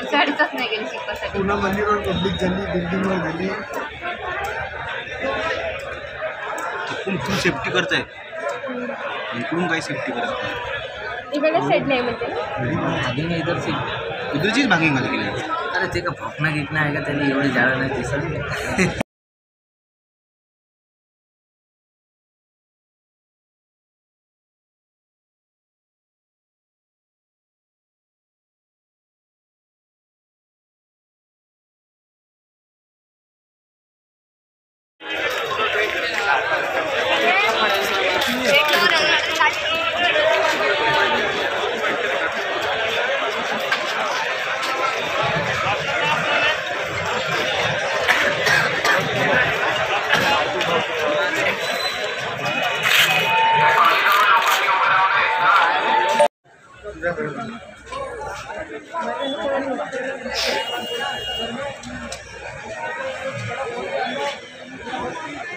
साडीचाच नाही गेली शिकवासाठी. पुन्हा मंदिरावर पब्लिक झाली, बिल्डिंगवर झाली. इकडून सेफ्टी करताय, इकडून काही सेफ्टी करत नाही. इकडे साईड नाही म्हणते भागिंग इधर से उधरचीच भागिंग झाली गेली. अरे ते का फॉकना गिकना आहे का त्याने एवढी जागा नाही दिसत.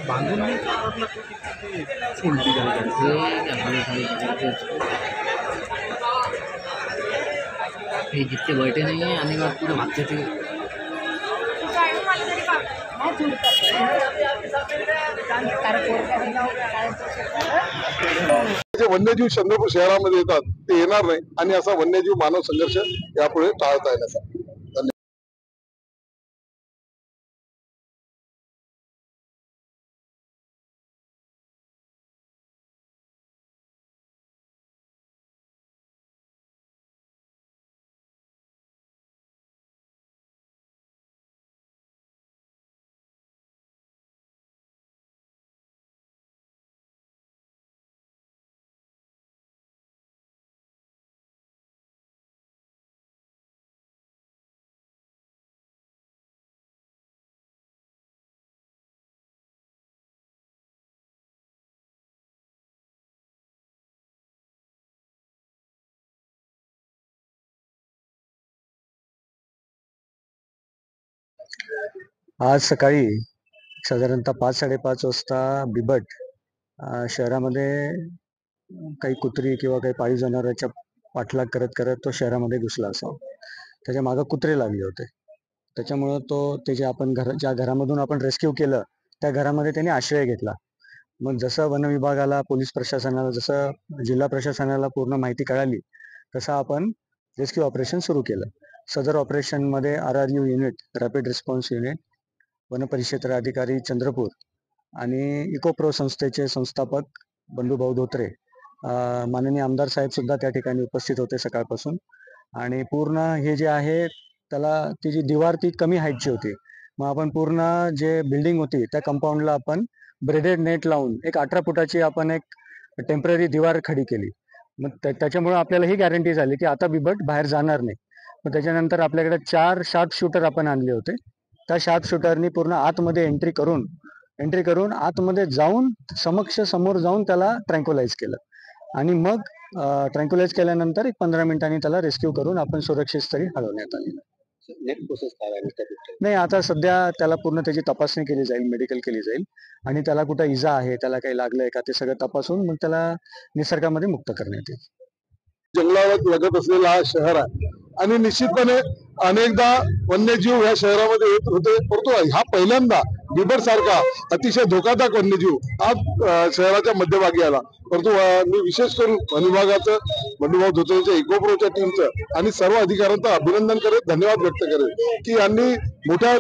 बांधून सोडली हे जितके बैठे नाही आहे आणि मग पुढे मागचे ते जे वन्यजीव चंद्रपूर शहरामध्ये येतात ते येणार नाही आणि असा वन्यजीव मानव संघर्ष यापुढे टाळता येण्याचा. आज सकाळी साधारणतः 5-5:30 वाजता बिबट शहरामध्ये काही कुत्री किंवा काही पाळीव जनावरांच्या पाठलाग करत करत तो शहरामध्ये घुसला असावा. त्याच्या मागे कुत्रे लागले होते. त्याच्यामुळं तो त्याचे आपण ज्या घरामधून आपण रेस्क्यू केलं त्या घरामध्ये त्याने आश्रय घेतला. मग जसं वन विभागाला, पोलीस प्रशासनाला, जसं जिल्हा प्रशासनाला पूर्ण माहिती कळाली तसं आपण रेस्क्यू ऑपरेशन सुरू केलं. सदर ऑपरेशनमध्ये RRU unit, rapid response unit, वनपरिक्षेत्र अधिकारी चंद्रपूर आणि इकोप्रो संस्थेचे संस्थापक बंडूभाऊ धोत्रे, माननीय आमदार साहेब सुद्धा त्या ठिकाणी उपस्थित होते सकाळपासून. आणि पूर्ण हे जे आहे त्याला ती जी दिवार ती कमी हाईटची होती. मग आपण पूर्ण जे बिल्डिंग होती त्या कंपाऊंडला आपण ब्रेडेड नेट लावून एक 18 फुटाची आपण एक टेम्पररी दिवार खडी केली. मग त्याच्यामुळे आपल्याला ही गॅरंटी झाली की आता बिबट बाहेर जाणार नाही. मग त्याच्यानंतर आपल्याकडे 4 शार्प शूटर आपण आणले होते. त्या शार्प शूटरनी पूर्ण आतमध्ये एंट्री करून आतमध्ये जाऊन समोर जाऊन त्याला ट्रँक्युलाइज केलं आणि मग ट्रँक्युलाइज केल्यानंतर एक 15 मिनिटांनी त्याला रेस्क्यू करून आपण सुरक्षित स्थळी हलवण्यात आलेलं. नाही, आता सध्या त्याला पूर्ण त्याची तपासणी केली जाईल, मेडिकल केली जाईल आणि त्याला कुठं इजा आहे, त्याला काही लागलंय का ते सगळं तपासून मग त्याला निसर्गामध्ये मुक्त करण्यात येईल. जंगलावर लगत असलेला हा शहर आहे आणि निश्चितपणे अनेकदा वन्यजीव या शहरामध्ये येत होते, परंतु हा पहिल्यांदा बिबट सारखा अतिशय धोकादायक वन्यजीव हा शहराच्या मध्यभागी आला. परंतु मी विशेष करून वन विभागाचं, बंडूभाऊ धोत्रेच्या, इकोप्रोच्या टीमचं आणि सर्व अधिकाऱ्यांचं अभिनंदन करेल, धन्यवाद व्यक्त करेल की यांनी मोठ्या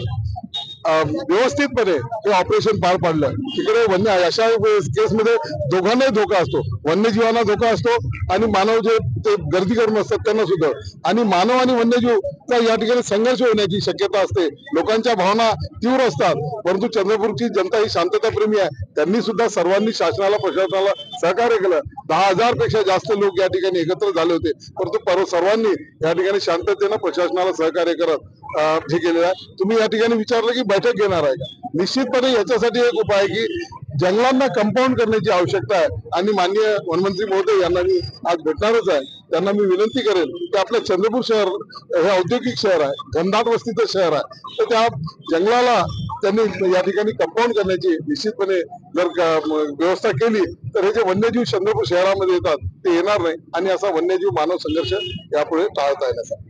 व्यवस्थितपणे हे ऑपरेशन पार पाडलं. तिकडे अशा केसमध्ये दोघांनाही धोका असतो, वन्यजीवांना धोका असतो आणि मानव जे ते गर्दी करून असतात त्यांना सुद्धा, आणि मानव आणि वन्यजीवचा या ठिकाणी संघर्ष होण्याची शक्यता असते. लोकांच्या भावना तीव्र असतात, परंतु चंद्रपूरची जनता ही शांतताप्रेमी आहे. त्यांनी सुद्धा सर्वांनी शासनाला, प्रशासनाला सहकार्य केलं. 10,000 पेक्षा जास्त लोक या ठिकाणी एकत्र झाले होते, परंतु सर्वांनी या ठिकाणी शांततेनं प्रशासनाला सहकार्य करत हे केलेलं आहे. तुम्ही या ठिकाणी विचारलं की बैठक घेणार आहे का? निश्चितपणे याच्यासाठी एक उपाय आहे की जंगलांना कंपाऊंड करण्याची आवश्यकता आहे आणि माननीय वनमंत्री महोदय यांना मी आज भेटणारच आहे. त्यांना मी विनंती करेन की आपलं चंद्रपूर शहर हे औद्योगिक शहर आहे, घनदाट वस्तीचं शहर आहे, तर त्या जंगलाला त्यांनी या ठिकाणी कंपाऊंड करण्याची निश्चितपणे जर व्यवस्था केली तर हे जे वन्यजीव चंद्रपूर शहरामध्ये येतात ते येणार नाही आणि असा वन्यजीव मानव संघर्ष यापुढे टाळता येण्याचा.